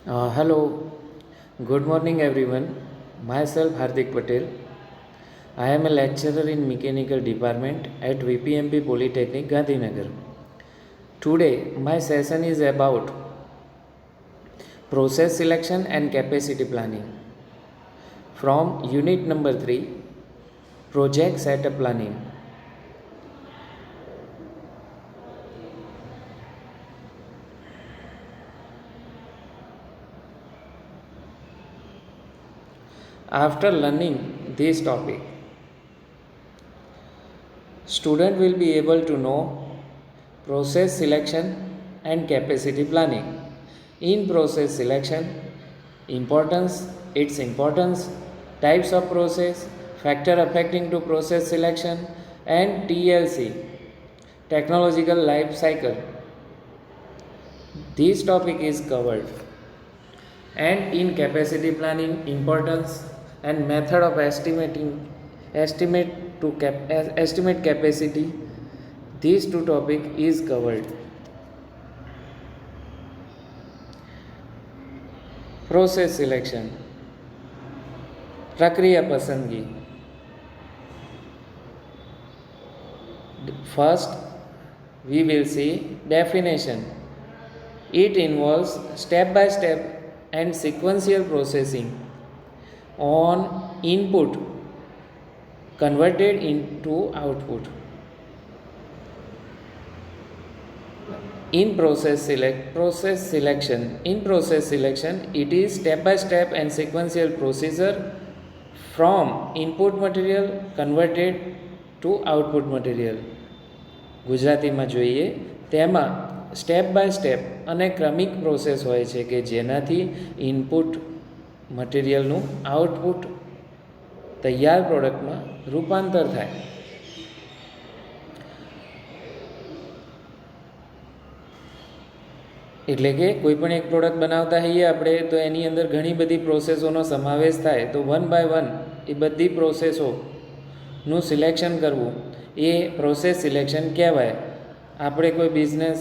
Hello, good morning everyone. Myself Hardik Patel. I am a lecturer in Mechanical Department at VPMP Polytechnic Gandhinagar. Today my session is about process selection and capacity planning from unit number 3, project setup planning. After learning this topic, student will be able to know process selection and capacity planning. In process selection, its importance, types of process, factor affecting to process selection, and TLC, technological life cycle. This topic is covered. And in capacity planning, importance and method of estimate capacity, these two topic is covered. Process selection, प्रक्रिया पसंदगी. First, we will see definition. It involves step by step and sequential processing on input converted into output. In process selection, it is step by step and sequential procedure from input material converted to output material. ગુજરાતીમાં જોઈએ તેમાં step by step અને ક્રમિક process હોય છે કે જેનાથી input મટીરિયલનું output તૈયાર પ્રોડક્ટમાં રૂપાંતર થાય. એટલે કે કોઈ પણ એક પ્રોડક્ટ બનાવતા હોઈએ આપણે તો એની અંદર ઘણી બધી પ્રોસેસોનો સમાવેશ થાય, તો વન બાય વન એ બધી પ્રોસેસોનું સિલેક્શન કરવું એ પ્રોસેસ સિલેક્શન કહેવાય. આપણે કોઈ બિઝનેસ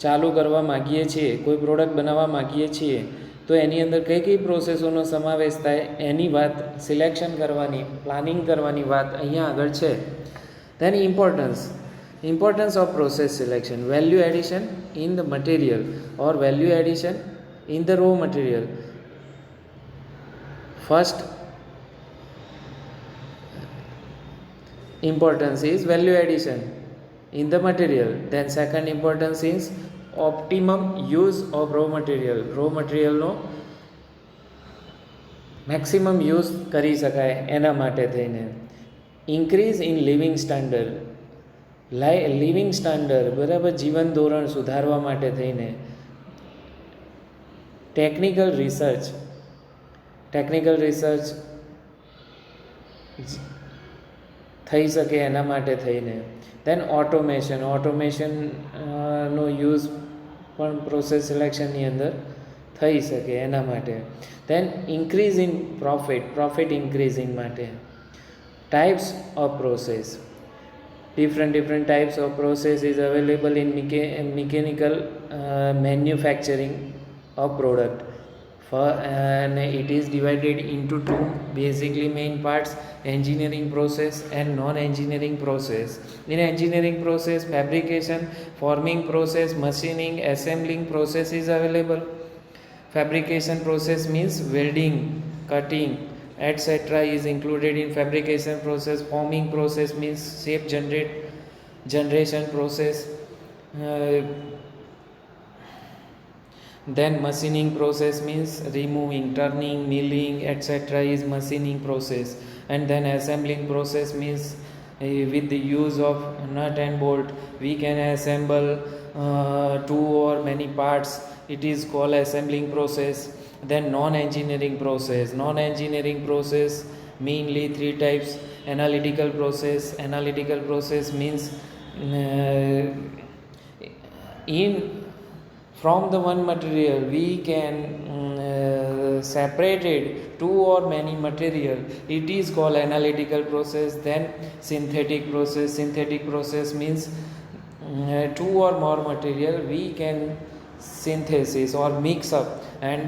ચાલુ કરવા માગીએ છીએ, કોઈ પ્રોડક્ટ બનાવવા માગીએ છીએ તો એની અંદર કઈ કઈ પ્રોસેસોનો સમાવેશ થાય એની વાત સિલેક્શન કરવાની, પ્લાનિંગ કરવાની વાત અહીંયા આગળ છે. then importance of process selection, value addition in the material or value addition in the raw material. First importance is value addition in the material. Then second importance is optimum use of raw material no maximum use કરી શકાય એના માટે થઈને. increase in living standard, બરાબર, જીવન ધોરણ સુધારવા માટે થઈને. ટેકનિકલ રિસર્ચ થઈ શકે એના માટે થઈને. દેન ઓટોમેશન નો યુઝ પણ પ્રોસેસ સિલેક્શનની અંદર થઈ શકે એના માટે. દેન ઇન્ક્રીઝ ઇન પ્રોફિટ ઇન્ક્રીઝિંગ માટે. Types off process, different types of process is available in mechanical manufacturing of product. And it is divided into two basically main parts: engineering process and non-engineering process. In engineering process, fabrication, forming process, machining, assembling process is available. Fabrication process means welding, cutting, etc. is included in fabrication process. Forming process means shape generation process. Then machining process means removing, turning, milling, etc. is machining process. And then assembling process means with the use of nut and bolt we can assemble two or many parts. It is called assembling process. Then non-engineering process mainly three types. Analytical process means from the one material we can separated two or many material. It is called analytical process. Then synthetic process means two or more material we can synthesis or mix up and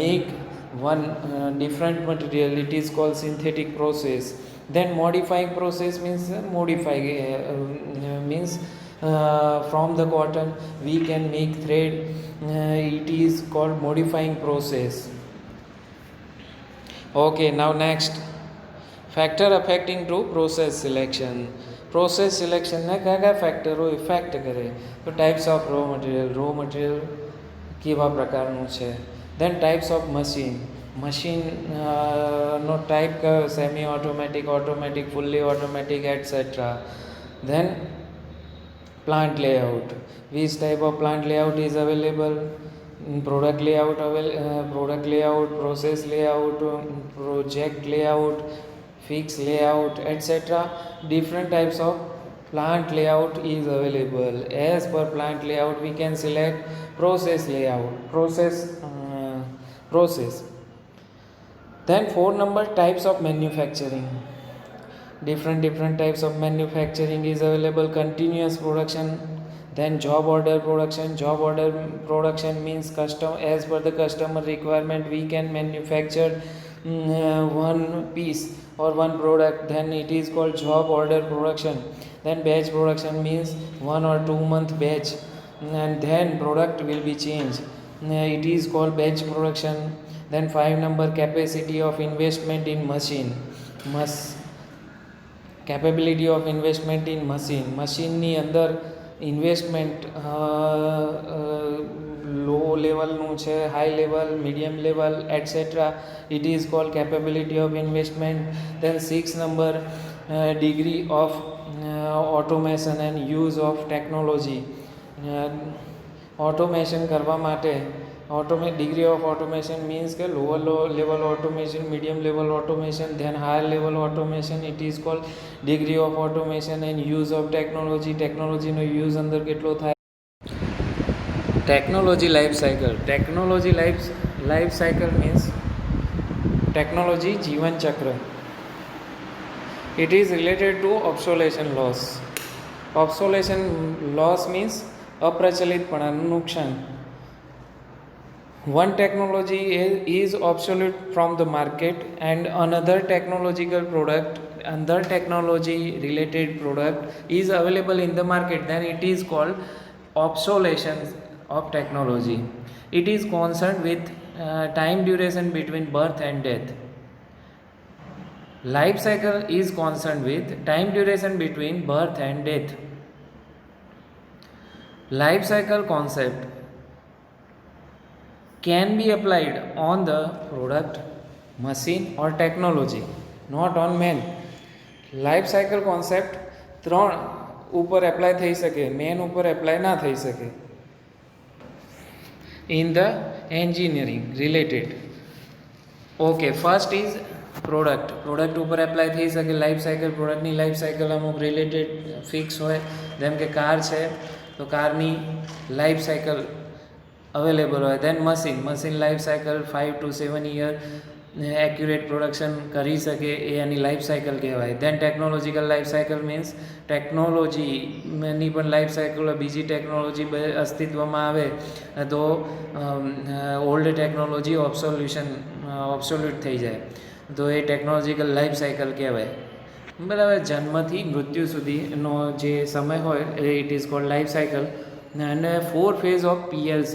make one different material, it is called synthetic process. Then modifying process means means from the cotton we can make thread, it is called modifying process. Okay, now next, factor affecting to process selection. Process સિલેક્શનને કયા કયા ફેક્ટરો effect કરે? તો types of raw material કેવા પ્રકારનું છે. Then types of machine નો type કયો? Semi automatic, fully automatic etcetera. Then plant layout, which type of plant layout is available? Product layout, process layout, project layout, fixed layout, etc. Different types of plant layout is available. As per plant layout we can select process layout, process. Then 4 number, types of manufacturing. Different types of manufacturing is available. Continuous production, then job order production means custom, as per the customer requirement we can manufacture one piece or one product, then it is called job order production. Then batch production means 1 or 2 month batch and then product will be changed, it is called batch production. Then 5 number, capacity of investment in machine. Capability of investment in machine ની અંદર investment low લેવલનું છે, high level, medium level etcetera, it is called capability of investment. Then 6 number, degree of automation and use of technology. Automation કરવા માટે degree of automation means કે lower level automation, medium level automation, then higher level automation, it is called degree of automation and use of technology. ટેકનોલોજીનો use અંદર કેટલો થાય? Technology life cycle means technology જીવન ચક્ર. It is related to obsolescence loss. Obsolescence loss means અપ્રચલિતપણાનું નુકસાન. One technology is obsolete from the market and another technology related product is available in the market, then it is called obsolescence of technology. It is concerned with time duration between birth and death. Life cycle is concerned with time duration between birth and death. Life cycle concept can be applied on the product, machine or technology, not on man. Life cycle concept 3 ઉપર apply થઈ શકે, main ઉપર apply ના થઈ શકે. In the engineering related. Okay, first is product ઉપર apply થઈ શકે લાઈફ સાયકલ. પ્રોડક્ટની લાઈફ સાયકલ અમુક રિલેટેડ ફિક્સ હોય, જેમ કે કાર છે તો કારની લાઈફ સાયકલ અવેલેબલ હોય. Then machine life cycle 5 to 7 year accurate production કરી શકે, એ એની લાઈફ સાયકલ કહેવાય. Then technological life cycle means ટેકનોલોજીની પણ લાઈફ સાયકલ હોય. બીજી ટેકનોલોજી અસ્તિત્વમાં આવે તો ઓલ્ડ ટેકનોલોજી ઓબ્સોલ્યુટ થઈ જાય, તો એ ટેકનોલોજીકલ લાઈફ સાયકલ કહેવાય. બરાબર. જન્મથી મૃત્યુ સુધીનો જે સમય હોય it is cold life cycle. અને 4 phase of PLC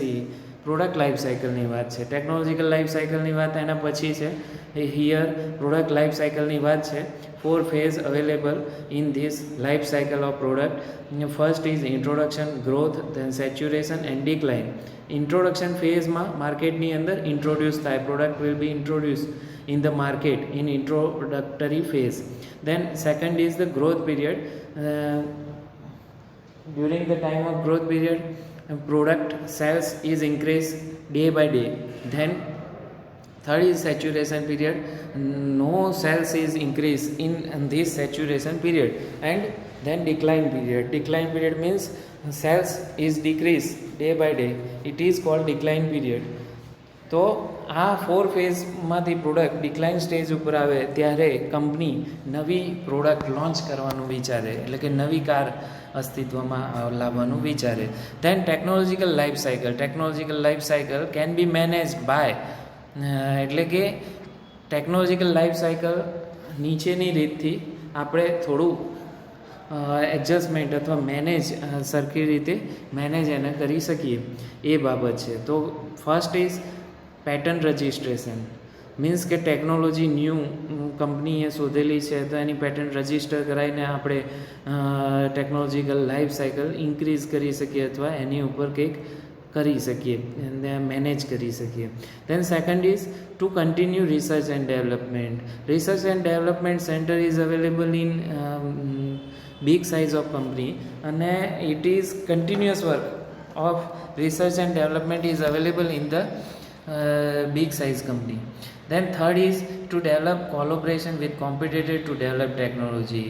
product life સાયકલની વાત છે. ટેકનોલોજીકલ લાઈફ સાયકલની વાત એના પછી છે. હિયર પ્રોડક્ટ લાઈફ સાયકલની વાત છે. 4 phase available in this life cycle of product. First is introduction, growth, then saturation and decline. Introduction ફેઝમાં માર્કેટની અંદર ઇન્ટ્રોડ્યુસ થાય, product will be introduce in the market in introductory phase. Then second is the growth period. During the time of growth period, product sales is increased day by day. Then third is saturation period. No sales is increased in this saturation period. And then decline period means sales is decreased day by day, it is called decline period. તો આ 4 ફેઝમાંથી product decline stage ઉપર આવે ત્યારે company નવી product launch કરવાનું વિચારે, એટલે કે નવી કાર અસ્તિત્વમાં લાવવાનું વિચારે. Then technological life cycle can be managed by, એટલે કે ટેકનોલોજીકલ લાઈફ સાયકલ નીચેની રીતથી આપણે થોડું એડજસ્ટમેન્ટ અથવા સરખી રીતે મેનેજ એને કરી શકીએ એ બાબત છે. તો first is patent registration, means કે ટેકનોલોજી કંપનીએ શોધેલી છે તો એની પેટન્ટ રજિસ્ટર કરાવીને આપણે ટેકનોલોજીકલ લાઈફ સાયકલ ઇન્ક્રીઝ કરી શકીએ અથવા એની ઉપર કંઈક કરી શકીએ, એને મેનેજ કરી શકીએ. Than second is two continue research and development centre is available in big size of company, and it is continuous work of research and development is available in the big size company. Then third is to develop collaboration with competitor to develop technology.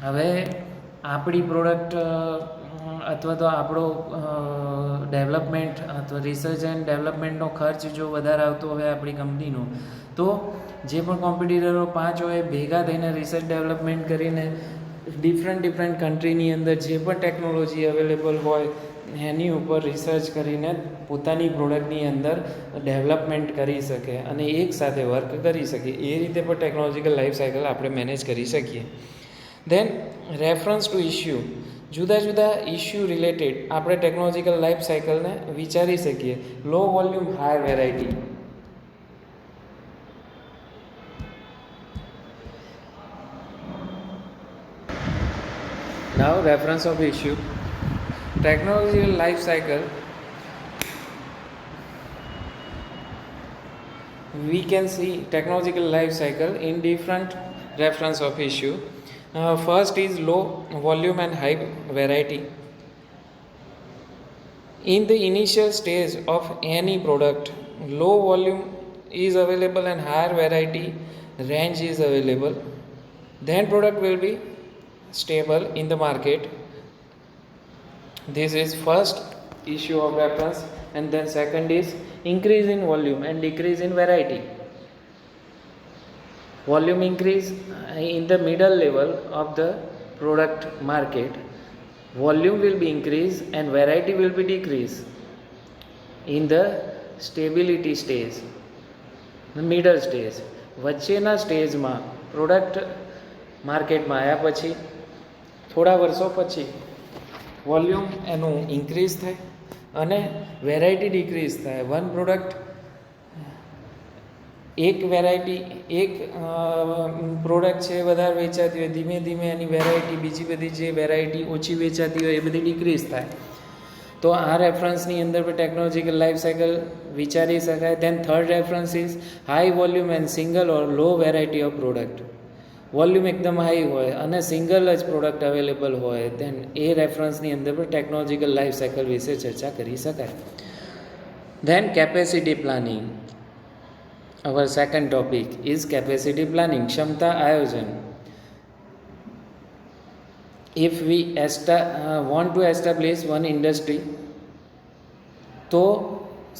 હવે આપણી product અથવા તો આપણો development અથવા research and ડેવલપમેન્ટનો ખર્ચ જો વધારે આવતો હોય આપણી કંપનીનો, તો જે પણ કોમ્પિટિટરો 5 હોય ભેગા થઈને રિસર્ચ ડેવલપમેન્ટ કરીને ડિફરન્ટ કન્ટ્રીની અંદર જે પણ ટેકનોલોજી અવેલેબલ હોય એની ઉપર રિસર્ચ કરીને પોતાની પ્રોડક્ટની અંદર ડેવલપમેન્ટ કરી શકે અને એક સાથે વર્ક કરી શકે. એ રીતે પણ ટેકનોલોજીકલ લાઈફ સાયકલ આપણે મેનેજ કરી શકીએ. ધેન રેફરન્સ ટુ ઇશ્યુ, જુદા ઇશ્યુ રિલેટેડ આપણે ટેકનોલોજીકલ લાઈફ સાયકલને વિચારી શકીએ. Low volume higher variety, now reference of issue, technological life cycle, we can see technological life cycle in different reference of issue. First is low volume and high variety. In the initial stage of any product, low volume is available and higher variety range is available, then product will be stable in the market. This is first issue of reference. And then second is increase in volume and decrease in variety. Volume increase in the middle level of the product market, volume will be increase and variety will be decrease. In the stability stage, the middle stage, વચ્ચેના સ્ટેજમાં product માર્કેટમાં આવ્યા પછી થોડા વર્ષો પછી volume એનું increase થાય અને વેરાયટી ડિક્રીઝ થાય. વન પ્રોડક્ટ એક પ્રોડક્ટ છે વધારે વેચાતી હોય, ધીમે ધીમે એની વેરાયટી બીજી બધી જે વેરાયટી ઓછી વેચાતી હોય એ બધી ડિક્રીઝ થાય. તો આ રેફરન્સની અંદર પણ ટેકનોલોજીકલ લાઈફ સાયકલ વિચારી શકાય. Then third reference is high volume and single or low variety of product. Volume એકદમ હાઈ હોય અને સિંગલ જ પ્રોડક્ટ અવેલેબલ હોય, ધેન એ રેફરન્સની અંદર પણ ટેકનોલોજીકલ લાઈફ સાયકલ વિશે ચર્ચા કરી શકાય. Then capacity planning, our second topic is capacity planning, ક્ષમતા આયોજન. If we want to establish one industry, તો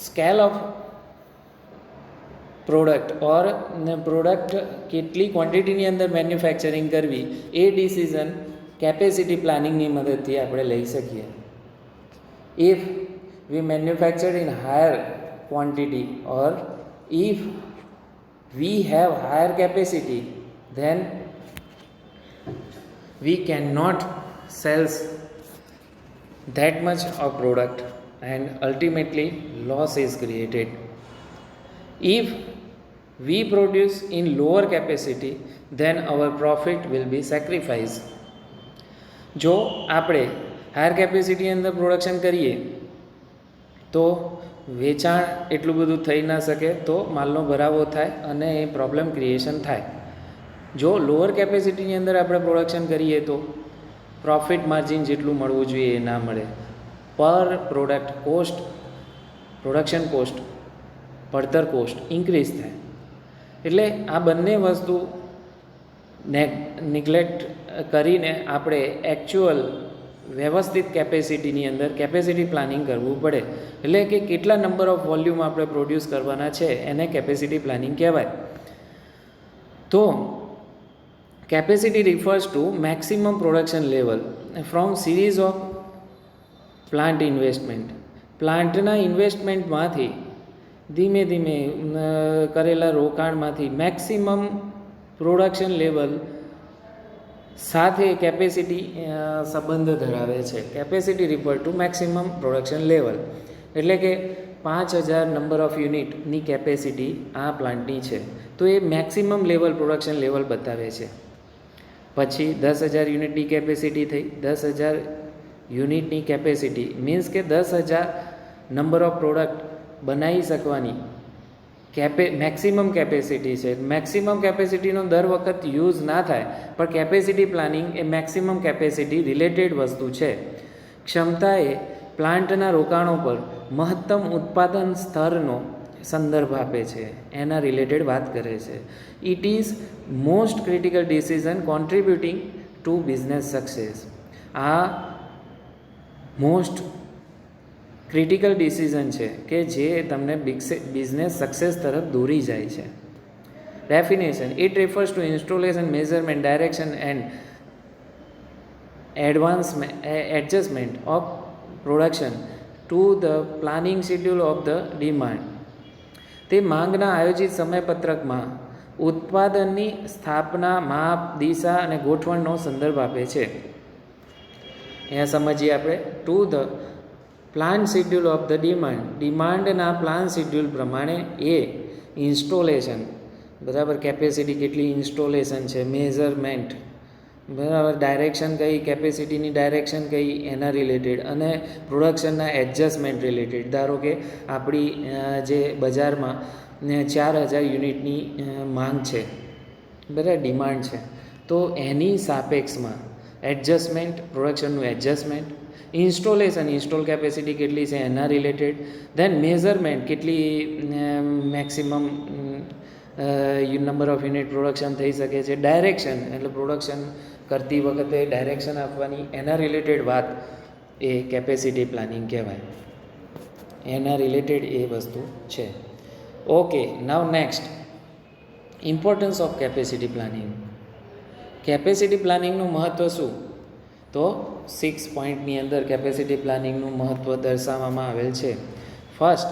scale of product or product કેટલી ક્વોન્ટિટીની અંદર મેન્યુફેક્ચરિંગ કરવી એ ડિસિઝન કેપેસિટી પ્લાનિંગની મદદથી આપણે લઈ શકીએ. If we manufacture in higher quantity or if we have higher capacity, then we cannot sell that much of product and ultimately loss is created. If we produce in lower capacity, then our profit will be sacrificed. જો આપણે higher capacity અંદર production કરીએ તો વેચાણ એટલું બધું થઈ ના શકે, તો માલનો ભરાવો થાય અને એ પ્રોબ્લેમ ક્રિએશન થાય. જો લોઅર કેપેસિટીની અંદર આપણે પ્રોડક્શન કરીએ તો પ્રોફિટ માર્જિન જેટલું મળવું જોઈએ એ ના મળે. પર પ્રોડક્ટ કોસ્ટ, પ્રોડક્શન કોસ્ટ, પડતર કોસ્ટ ઇન્ક્રીઝ થાય. એટલે આ બંને વસ્તુ નિગ્લેક્ટ કરીને આપણે એકચ્યુઅલ વ્યવસ્થિત કેપેસિટીની અંદર કેપેસિટી પ્લાનિંગ કરવું પડે. એટલે કે કેટલા નંબર ઓફ વોલ્યુમ આપણે પ્રોડ્યુસ કરવાના છે એને કેપેસિટી પ્લાનિંગ કહેવાય. તો capacity refers two maximum production level from series of plant investment. પ્લાન્ટના ઇન્વેસ્ટમેન્ટમાંથી ધીમે ધીમે કરેલા રોકાણમાંથી મેક્સિમમ પ્રોડક્શન લેવલ સાથે કેપેસિટી સંબંધ ધરાવે છે. Capacity refer two maximum production level એટલે કે 5000 નંબર ઓફ યુનિટની કેપેસિટી આ પ્લાન્ટની છે તો એ મેક્સિમમ લેવલ પ્રોડક્શન લેવલ બતાવે છે. પછી 10,000 યુનિટની કેપેસિટી થઈ. 10,000 યુનિટની કેપેસિટી મીન્સ કે 10,000 નંબર ઓફ પ્રોડક્ટ બનાવી શકવાની મેક્સિમમ કેપેસિટી છે. મેક્સિમમ કેપેસિટીનો દર વખત યુઝ ના થાય પણ કેપેસિટી પ્લાનિંગ એ મેક્સિમમ કેપેસિટી રિલેટેડ વસ્તુ છે. ક્ષમતા એ પ્લાન્ટના રોકાણો પર મહત્તમ ઉત્પાદન સ્તરનો સંદર્ભ આપે છે, એના રિલેટેડ વાત કરે છે. It is most critical decision contributing to business success. આ મોસ્ટ ક્રિટિકલ ડિસિઝન છે કે જે તમને બિઝનેસ સક્સેસ તરફ દોરી જાય છે. Definition: it refers two installation, measurement, direction and adjustment of production to the planning schedule of the demand. તે માંગના આયોજિત સમયપત્રકમાં ઉત્પાદનની સ્થાપના, માપ, દિશા અને ગોઠવણનો સંદર્ભ આપે છે. અહીંયા સમજીએ આપણે to the plan schedule of the demand. ડિમાન્ડના પ્લાન શેડ્યુલ પ્રમાણે એ ઇન્સ્ટોલેશન, બરાબર, કેપેસિટી કેટલી ઇન્સ્ટોલેશન છે, મેઝરમેન્ટ, બરાબર, ડાયરેક્શન કઈ, કેપેસિટીની ડાયરેક્શન કઈ એના રિલેટેડ, અને પ્રોડક્શનના એડજસ્ટમેન્ટ રિલેટેડ. ધારો કે આપણી જે બજારમાં 4,000 યુનિટની માંગ છે, બરાબર, ડિમાન્ડ છે, તો એની સાપેક્ષમાં એડજસ્ટમેન્ટ, પ્રોડક્શનનું એડજસ્ટમેન્ટ, ઇન્સ્ટોલેશન, ઇન્સ્ટોલ કેપેસિટી કેટલી છે એના રિલેટેડ, ધેન મેઝરમેન્ટ કેટલી maximum number of unit production થઈ શકે છે, ડાયરેક્શન એટલે પ્રોડક્શન કરતી વખતે ડાયરેક્શન આપવાની, એના રિલેટેડ વાત એ કેપેસિટી પ્લાનિંગ કહેવાય. એના રિલેટેડ એ વસ્તુ છે. Okay, now next, importance of capacity planning. Capacity પ્લાનિંગનું મહત્ત્વ શું? તો 6 પોઈન્ટની અંદર કેપેસિટી પ્લાનિંગનું મહત્ત્વ દર્શાવવામાં આવેલ છે. First,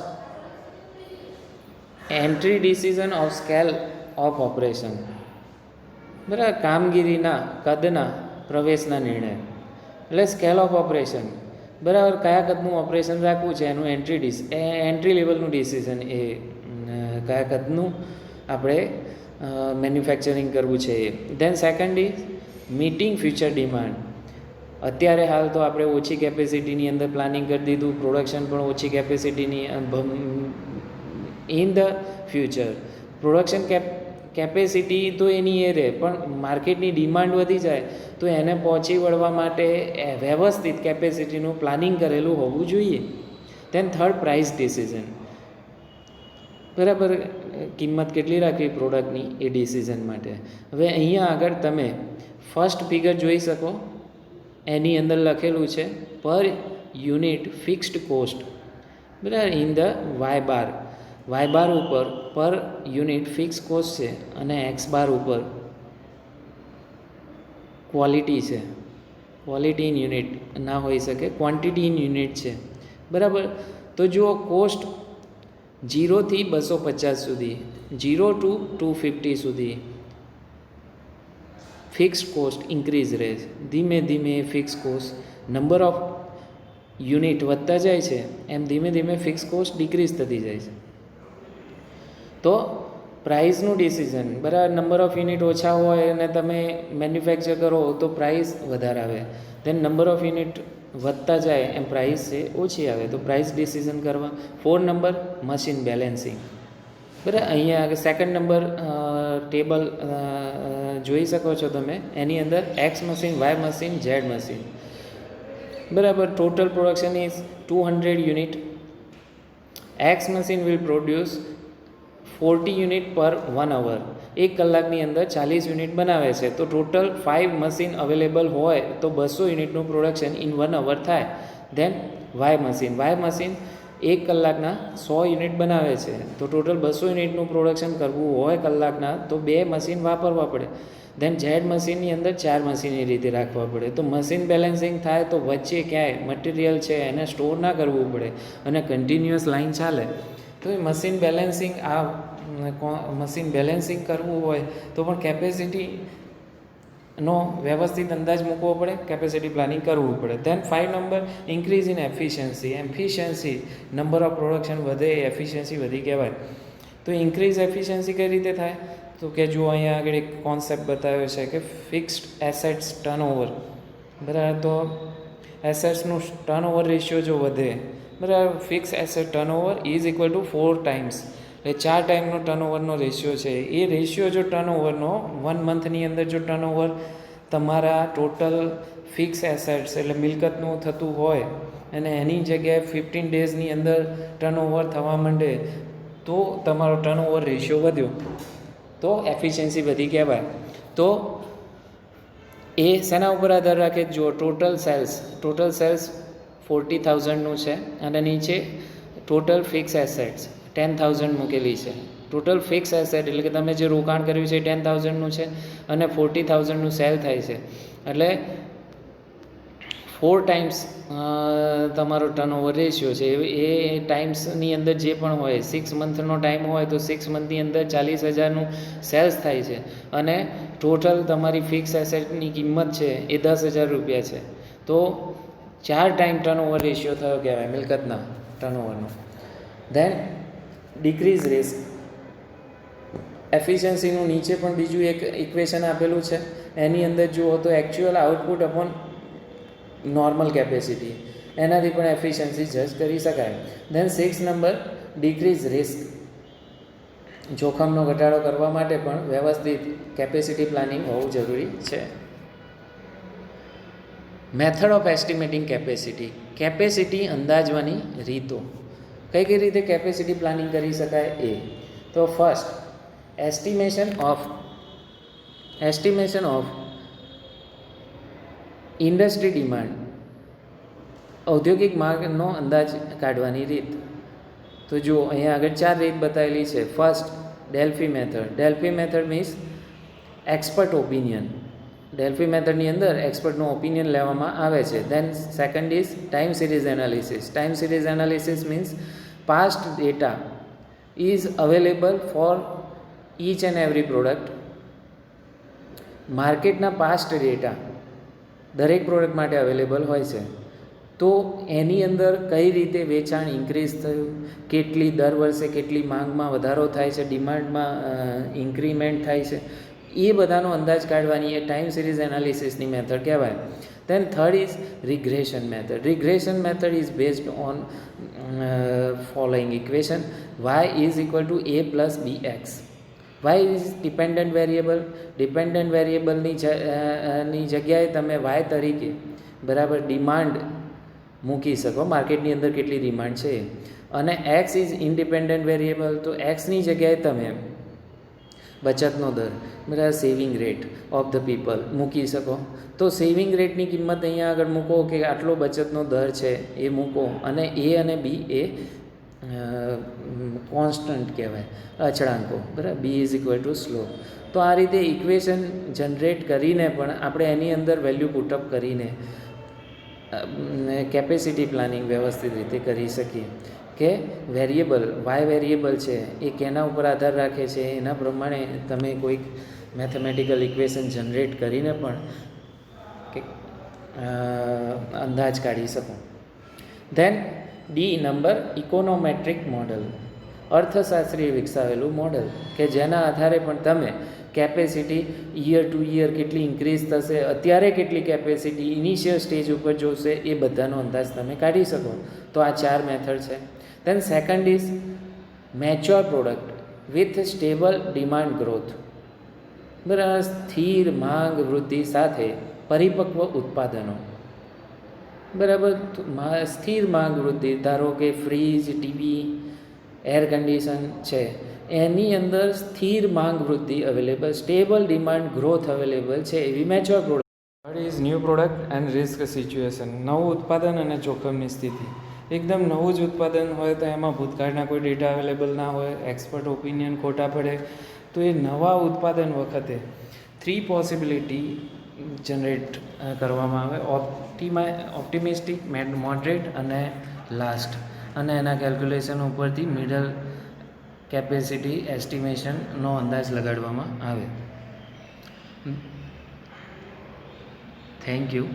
entry decision of scale of operation. બરાબર, કામગીરીના કદના પ્રવેશના નિર્ણય એટલે સ્કેલ ઓફ ઓપરેશન. બરાબર, કયા કદનું ઓપરેશન રાખવું છે એનું એન્ટ્રી લેવલનું ડિસિઝન, એ કયા કદનું આપણે મેન્યુફેક્ચરિંગ કરવું છે એ. Then second is meeting future demand. અત્યારે હાલ તો આપણે ઓછી કેપેસિટીની અંદર પ્લાનિંગ કરી દીધું, પ્રોડક્શન પણ ઓછી કેપેસિટીની. In the future production capacity તો એની એ રહે, પણ માર્કેટની ડિમાન્ડ વધી જાય તો એને પહોંચી વળવા માટે વ્યવસ્થિત કેપેસિટીનું પ્લાનિંગ કરેલું હોવું જોઈએ. Than third, price decision. બરાબર, કિંમત કેટલી રાખવી પ્રોડક્ટની એ ડિસિઝન માટે. હવે અહીંયા આગળ તમે ફર્સ્ટ ફિગર જોઈ શકો, એની અંદર લખેલું છે પર યુનિટ ફિક્સ્ડ કોસ્ટ. બરાબર, in the Y bar. Y bar ઉપર પર યુનિટ ફિક્સ કોસ્ટ છે અને એક્સ બાર ઉપર ક્વોલિટી છે. ક્વોલિટી ઇન યુનિટ ના હોઈ શકે, ક્વોન્ટિટી ઇન યુનિટ છે. બરાબર, તો જુઓ, કોસ્ટ 0 થી 250 સુધી, 0 to 250 સુધી ફિક્સ્ડ કોસ્ટ ઇન્ક્રીઝ રહે છે. ધીમે ધીમે fix cost, number of unit વધતા જાય છે એમ ધીમે ધીમે ફિક્સ કોસ્ટ ડિક્રીઝ થતી જાય છે. તો પ્રાઇસનું ડિસિઝન, બરાબર, નંબર ઓફ યુનિટ ઓછા હોય અને તમે મેન્યુફેક્ચર કરો તો પ્રાઇસ વધારે આવે. ધેન નંબર ઓફ યુનિટ વધતા જાય એમ પ્રાઇસ છે ઓછી આવે, તો પ્રાઇસ ડિસિઝન કરવા. 4 નંબર, મશીન બેલેન્સિંગ. બરાબર, અહીંયા આગળ સેકન્ડ નંબર ટેબલ જોઈ શકો છો તમે. એની અંદર X machine, Y machine, Z machine. બરાબર, total production is 200 unit. X machine will produce 40 unit per 1 અવર, 1 કલાકની અંદર 40 યુનિટ બનાવે છે, તો ટોટલ 5 મશીન અવેલેબલ હોય તો 200 યુનિટનું પ્રોડક્શન ઇન 1 અવર થાય. ધેન વાય મશીન 1 કલાકના 100 યુનિટ બનાવે છે, તો ટોટલ 200 યુનિટનું પ્રોડક્શન કરવું હોય કલાકના તો 2 મશીન વાપરવા પડે. ધેન ઝેડ મશીનની અંદર 4 મશીન એ રીતે રાખવા પડે. તો મશીન બેલેન્સિંગ થાય તો વચ્ચે ક્યાંય મટીરિયલ છે એને સ્ટોર ના કરવું પડે અને કન્ટિન્યુઅસ લાઈન ચાલે. તો એ મશીન બેલેન્સિંગ કરવું હોય તો પણ કેપેસિટીનો વ્યવસ્થિત અંદાજ મૂકવો પડે, કેપેસિટી પ્લાનિંગ કરવું પડે. Then 5 number increase in efficiency number of production વધે, એફિશિયન્સી વધી કહેવાય. તો ઇન્ક્રીઝ એફિશિયન્સી કઈ રીતે થાય? તો કે જો અહીંયા આગળ એક કોન્સેપ્ટ બતાવ્યો છે કે ફિક્સ્ડ એસેટ્સ ટર્નઓવર, બરાબર. તો એસેટ્સનું ટર્નઓવર રેશિયો જો વધે, બરાબર, fix asset turnover is equal two 4 times, એટલે 4 ટાઈમનો ટર્નઓવરનો રેશિયો છે. એ રેશિયો જો ટર્નઓવરનો 1 મંથની અંદર જો ટર્નઓવર તમારા ટોટલ ફિક્સ એસેટ્સ એટલે મિલકતનું થતું હોય અને એની જગ્યાએ 15 ડેઝની અંદર ટર્નઓવર થવા માંડે તો તમારો ટર્નઓવર રેશિયો વધ્યો, તો એફિશિયન્સી વધી કહેવાય. તો એ શેના ઉપર આધાર રાખે? જો ટોટલ સેલ્સ 40,000નું છે અને નીચે ટોટલ ફિક્સ એસેટ્સ 10,000 મૂકેલી છે. ટોટલ ફિક્સ એસેટ એટલે કે તમે જે રોકાણ કર્યું છે એ 10,000નું છે અને 40,000નું સેલ થાય છે, એટલે 4 ટાઈમ્સ તમારો ટર્નઓવર રેશિયો છે. એ ટાઈમ્સની અંદર જે પણ હોય, 6 મંથનો ટાઈમ હોય તો 6 મંથની અંદર 40,000નું સેલ્સ થાય છે અને ટોટલ તમારી ફિક્સ એસેટની કિંમત છે એ 10,000 રૂપિયા છે. તો 4 ટાઈમ ટર્નઓવર રેશિયો થયો કહેવાય મિલકતના ટર્નઓવરનો. ધેન ડિક્રીઝ રિસ્ક એફિશિયન્સીનું નીચે પણ બીજું એક ઇક્વેશન આપેલું છે. એની અંદર જુઓ તો actual output upon normal capacity, એનાથી પણ એફિશિયન્સી જજ કરી શકાય. ધેન 6 નંબર ડિક્રીઝ રિસ્ક, જોખમનો ઘટાડો કરવા માટે પણ વ્યવસ્થિત કેપેસિટી પ્લાનિંગ હોવું જરૂરી છે. મેથડ ઓફ એસ્ટિમેટિંગ કેપેસિટી અંદાજવાની રીતો. કઈ રીતે કેપેસિટી પ્લાનિંગ કરી શકાય એ? તો first estimation of industry demand, ઔદ્યોગિક માંગનો અંદાજ કાઢવાની રીત. તો જુઓ અહીંયા આગળ 4 રીત બતાવેલી છે. First Delphi method means expert opinion. Delphi મેથડની અંદર એક્સપર્ટનો ઓપિનિયન લેવામાં આવે છે. Then second is time series analysis means past data is available for each and every product. માર્કેટના પાસ્ટ ડેટા દરેક પ્રોડક્ટ માટે અવેલેબલ હોય છે, તો એની અંદર કઈ રીતે વેચાણ ઇન્ક્રીઝ થયું, કેટલી દર વર્ષે કેટલી માંગમાં વધારો થાય છે, ડિમાન્ડમાં ઇન્ક્રીમેન્ટ થાય છે, એ બધાનો અંદાજ કાઢવાની એ ટાઈમ સિરીઝ એનાલિસિસની મેથડ કહેવાય. Then third is regression method is based on following equation. Y is equal to a plus bx. Y is dependent વેરિયેબલની જગ્યાએ તમે વાય તરીકે, બરાબર, ડિમાન્ડ મૂકી શકો, માર્કેટની અંદર કેટલી ડિમાન્ડ છે. અને એક્સ ઇઝ ઇન્ડિપેન્ડન્ટ વેરિયેબલ, તો એક્સની જગ્યાએ તમે બચતનો દર, બરાબર, saving rate of the people મૂકી શકો. તો સેવિંગ રેટની કિંમત અહીંયા આગળ મૂકો કે આટલો બચતનો દર છે એ મૂકો, અને એ અને બી એ કોન્સ્ટન્ટ કહેવાય, અચળાંકો, બરાબર. B is equal to slope. તો આ રીતે ઇક્વેશન જનરેટ કરીને પણ આપણે એની અંદર વેલ્યુ પુટઅપ કરીને કેપેસિટી પ્લાનિંગ વ્યવસ્થિત રીતે કરી શકીએ કે વાય વેરિયેબલ છે એ કેના ઉપર આધાર રાખે છે, એના પ્રમાણે તમે કોઈક મેથેમેટિકલ ઇક્વેશન જનરેટ કરીને પણ અંદાજ કાઢી શકો. Then the number econometric model, અર્થશાસ્ત્રીય વિકસાવેલું મોડલ કે જેના આધારે પણ તમે કેપેસિટી યર ટુ યર કેટલી ઇન્ક્રીઝ થશે, અત્યારે કેટલી કેપેસિટી ઇનિશિયલ સ્ટેજ ઉપર જોશે, એ બધાનો અંદાજ તમે કાઢી શકો. તો આ 4 મેથડ છે. Then second is mature product with stable demand growth, બરાબર, સ્થિર માંગ વૃદ્ધિ સાથે પરિપક્વ ઉત્પાદનો, બરાબર. સ્થિર માંગ વૃદ્ધિ, ધારો કે ફ્રીજ, ટીવી, એર કન્ડિશન છે, એની અંદર સ્થિર માંગ વૃદ્ધિ available, stable demand growth available છે એવી mature product. Third is new product and risk situation. નવું ઉત્પાદન અને જોખમની સ્થિતિ. એકદમ નવું જ ઉત્પાદન હોય તો એમાં ભૂતકાળના કોઈ ડેટા અવેલેબલ ના હોય, એક્સપર્ટ ઓપિનિયન ખોટા પડે, તો એ નવા ઉત્પાદન વખતે 3 પોસિબિલિટી જનરેટ કરવામાં આવે: ઓપ્ટિમિસ્ટિક, મોડરેટ અને લાસ્ટ. અને એના કેલ્ક્યુલેશન ઉપરથી મિડલ કેપેસિટી એસ્ટિમેશનનો અંદાજ લગાડવામાં આવે. Thank you.